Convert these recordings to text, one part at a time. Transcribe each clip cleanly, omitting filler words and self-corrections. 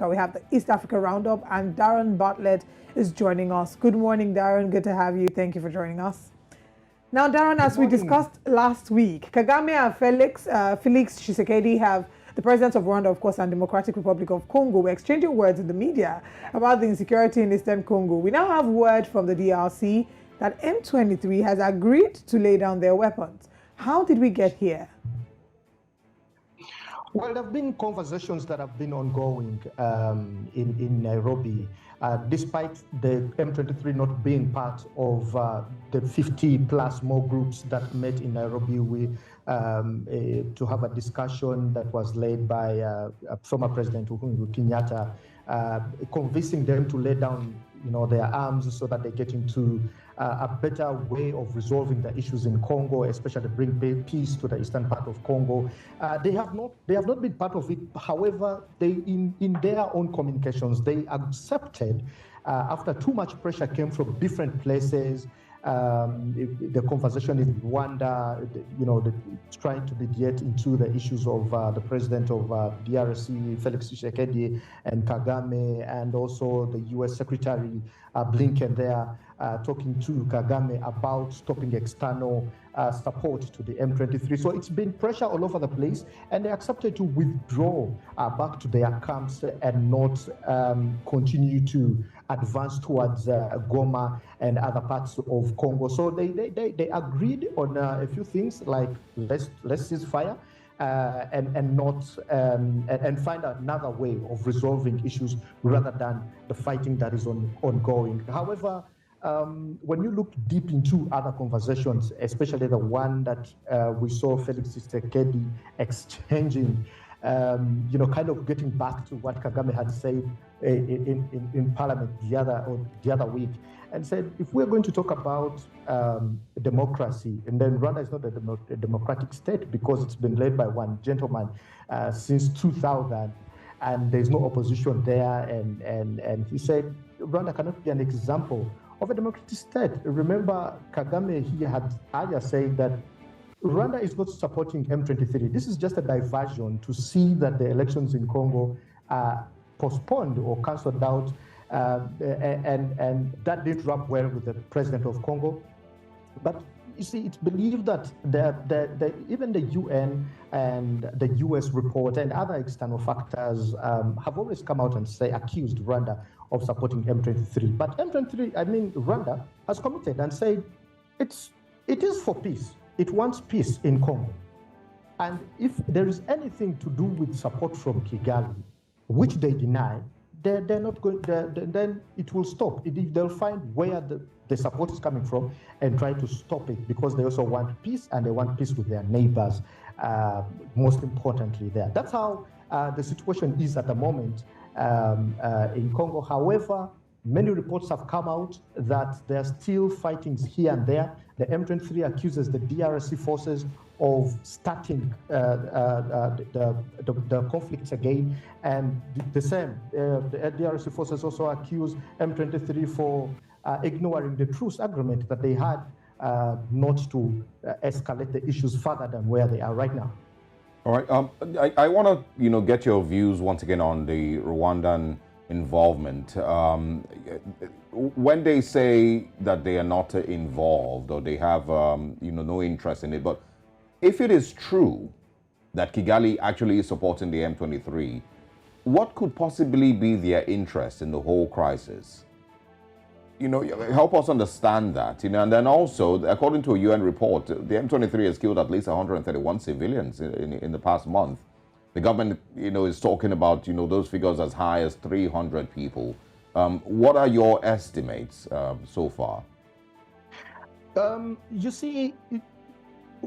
We have the East Africa Roundup, and Daron Bartlett is joining us. Good morning, Daron. Good to have you. Thank you for joining us. Now, Daron, as we discussed last week, Kagame and Felix Tshisekedi have, the presidents of Rwanda, of course, and Democratic Republic of Congo, were exchanging words in the media about the insecurity in Eastern Congo. We now have word from the DRC that M23 has agreed to lay down their weapons. How did we get here? Well, there have been conversations that have been ongoing in Nairobi, despite the M23 not being part of the 50 plus more groups that met in Nairobi to have a discussion that was led by former President Uhuru Kenyatta, convincing them to lay down their arms so that they get into a better way of resolving the issues in Congo, especially bring peace to the eastern part of Congo. They have not been part of it. However, they in their own communications, they accepted after too much pressure came from different places. The conversation in Rwanda, trying to mediate into the issues of the president of DRC, Felix Tshisekedi, and Kagame, and also the U.S. Secretary Blinken there, talking to Kagame about stopping external support to the M23. So it's been pressure all over the place, and they accepted to withdraw back to their camps and not continue to advance towards Goma and other parts of Congo. So they agreed on a few things like let's cease fire and find another way of resolving issues rather than the fighting that is ongoing. However, when you look deep into other conversations, especially the one that we saw Felix Tshisekedi exchanging, kind of getting back to what Kagame had said in Parliament the other week, and said, if we're going to talk about democracy, and then Rwanda is not a democratic state because it's been led by one gentleman since 2000, and there's no opposition there, and he said Rwanda cannot be an example of a democratic state. Remember, Kagame, he had earlier said that Rwanda is not supporting M23. This is just a diversion to see that the elections in Congo are postponed or cancelled out, and that didn't rub well with the president of Congo. But you see, it's believed that even the UN and the US report and other external factors have always come out and accused Rwanda of supporting M23. But Rwanda has committed and said it is for peace. It wants peace in Congo. And if there is anything to do with support from Kigali, which they deny, they're not going. Then it will stop. They'll find where the support is coming from and try to stop it, because they also want peace, and they want peace with their neighbors. Most importantly, there. That's how the situation is at the moment in Congo. However, many reports have come out that there are still fightings here and there. The M23 accuses the DRC forces of starting the conflicts again, and the same. The DRC forces also accuse M23 for ignoring the truce agreement that they had not to escalate the issues further than where they are right now. All right. I want to get your views once again on the Rwandan involvement. When they say that they are not involved or they have no interest in it, but if it is true that Kigali actually is supporting the M23, what could possibly be their interest in the whole crisis? Help us understand that. And then also, according to a UN report, the M23 has killed at least 131 civilians in the past month. The government, is talking about, those figures as high as 300 people. What are your estimates so far? You see,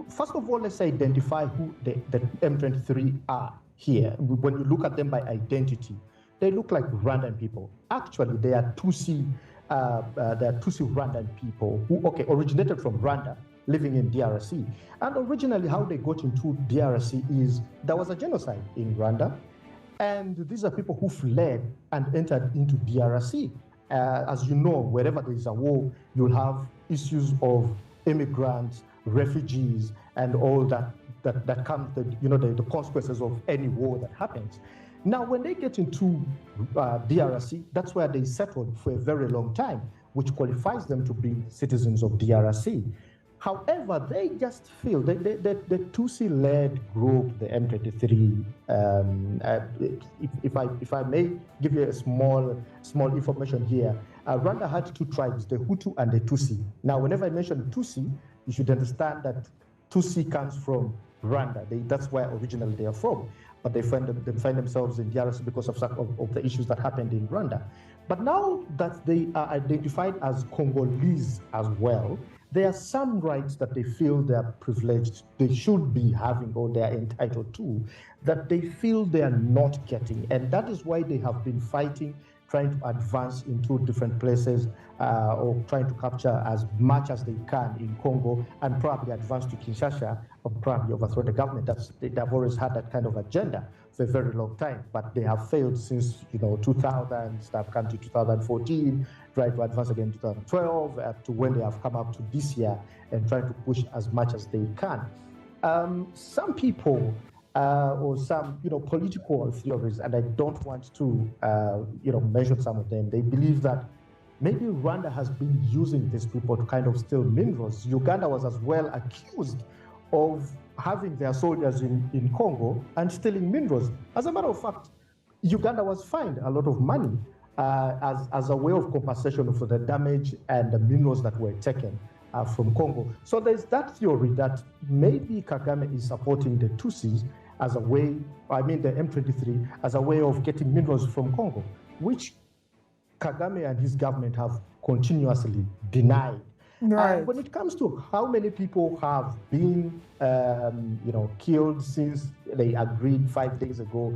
first of all, let's identify who the M23 are here. When you look at them by identity, they look like Rwandan people. Actually, they are Tutsi Rwandan people who, originated from Rwanda, living in DRC. And originally, how they got into DRC is there was a genocide in Rwanda, and these are people who fled and entered into DRC. As you know, wherever there is a war, you'll have issues of immigrants, refugees, and all that comes, the consequences of any war that happens. Now, when they get into DRC, that's where they settled for a very long time, which qualifies them to be citizens of DRC. However, they just feel the Tutsi-led group, the M23. If I may give you a small information here, Rwanda had two tribes, the Hutu and the Tutsi. Now, whenever I mention Tutsi, you should understand that Tutsi comes from Rwanda. That's where originally they are from, but they find themselves in DRC because of the issues that happened in Rwanda. But now that they are identified as Congolese as well, there are some rights that they feel they are privileged, they should be having or they are entitled to, that they feel they are not getting. And that is why they have been fighting, trying to advance into different places or trying to capture as much as they can in Congo and probably advance to Kinshasa or probably overthrow the government. They have always had that kind of agenda for a very long time, but they have failed since 2000, they've come to 2014, tried to advance again in 2012, to when they have come up to this year and trying to push as much as they can. Some people or some political theories, and I don't want to mention some of them, they believe that maybe Rwanda has been using these people to kind of steal minerals. Uganda was as well accused of having their soldiers in Congo and stealing minerals. As a matter of fact, Uganda was fined a lot of money as a way of compensation for the damage and the minerals that were taken from Congo. So there's that theory that maybe Kagame is supporting the Tutsis as a way, the M23, as a way of getting minerals from Congo, which Kagame and his government have continuously denied. Right. And when it comes to how many people have been, killed since they agreed 5 days ago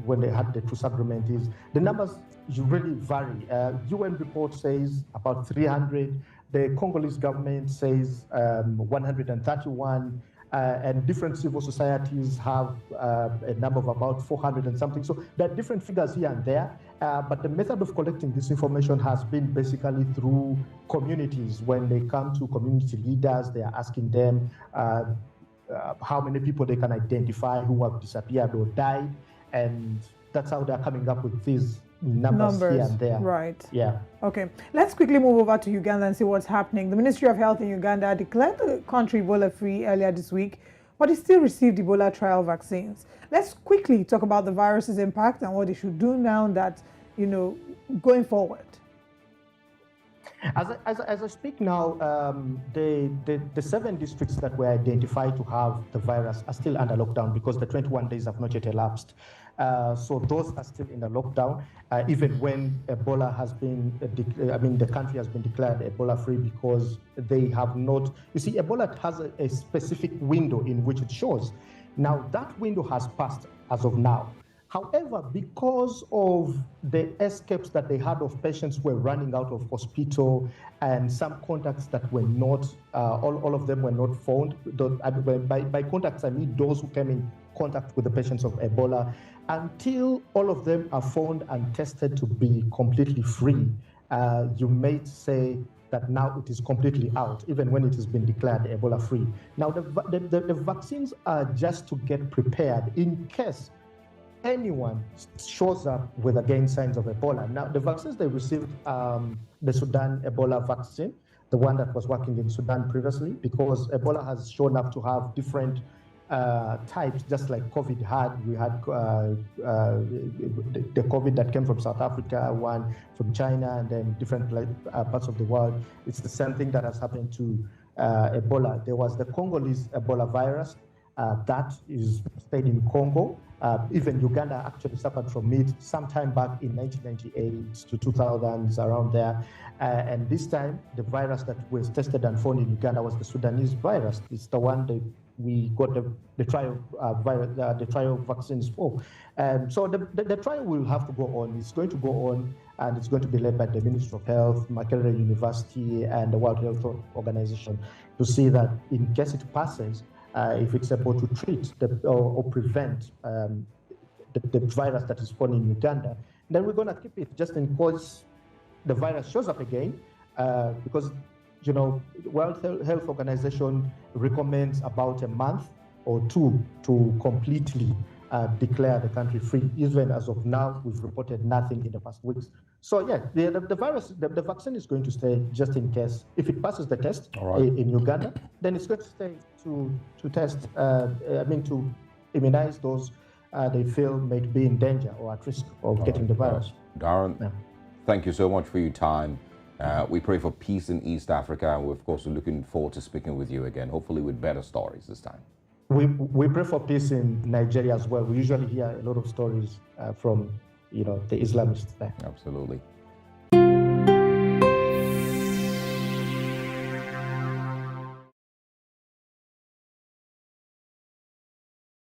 when they had the truce agreement, the numbers really vary. UN report says about 300. The Congolese government says 131. And different civil societies have a number of about 400 and something. So there are different figures here and there, but the method of collecting this information has been basically through communities. When they come to community leaders, they are asking them how many people they can identify who have disappeared or died, and that's how they're coming up with these numbers here and there. Right. Yeah. Okay. Let's quickly move over to Uganda and see what's happening. The Ministry of Health in Uganda declared the country Ebola-free earlier this week, but it still received Ebola trial vaccines. Let's quickly talk about the virus's impact and what they should do now that, going forward. As I speak now, the 7 districts that were identified to have the virus are still under lockdown because the 21 days have not yet elapsed. So those are still in the lockdown, even when Ebola has been, the country has been declared Ebola-free because they have not. You see, Ebola has a specific window in which it shows. Now, that window has passed as of now. However, because of the escapes that they had of patients who were running out of hospital and some contacts that were not, all of them were not found. By contacts, I mean those who came in contact with the patients of Ebola. Until all of them are found and tested to be completely free, you may say that now it is completely out, even when it has been declared Ebola-free. Now, the vaccines are just to get prepared in case anyone shows up with again signs of Ebola. Now, the vaccines they received, the Sudan Ebola vaccine, the one that was working in Sudan previously, because Ebola has shown up to have different types, just like COVID had. We had the COVID that came from South Africa, one from China, and then different parts of the world. It's the same thing that has happened to Ebola. There was the Congolese Ebola virus that is stayed in Congo. Even Uganda actually suffered from it sometime back in 1998 to 2000s, around there. And this time, the virus that was tested and found in Uganda was the Sudanese virus. It's the one that we got the trial vaccines for. So the trial will have to go on. It's going to go on, and it's going to be led by the Ministry of Health, Makerere University, and the World Health Organization to see that in case it passes, if it's able to treat or prevent the virus that is found in Uganda, then we're going to keep it just in case the virus shows up again, because World Health Organization recommends about a month or two to completely declare the country free. Even as of now, we've reported nothing in the past weeks. So yeah, the vaccine is going to stay just in case. If it passes the test in Uganda, then it's going to stay to test. To immunize those they feel may be in danger or at risk of getting the virus. Daron, thank you so much for your time. We pray for peace in East Africa, and we're of course looking forward to speaking with you again, hopefully with better stories this time. We pray for peace in Nigeria as well. We usually hear a lot of stories from the Islamists there. Absolutely.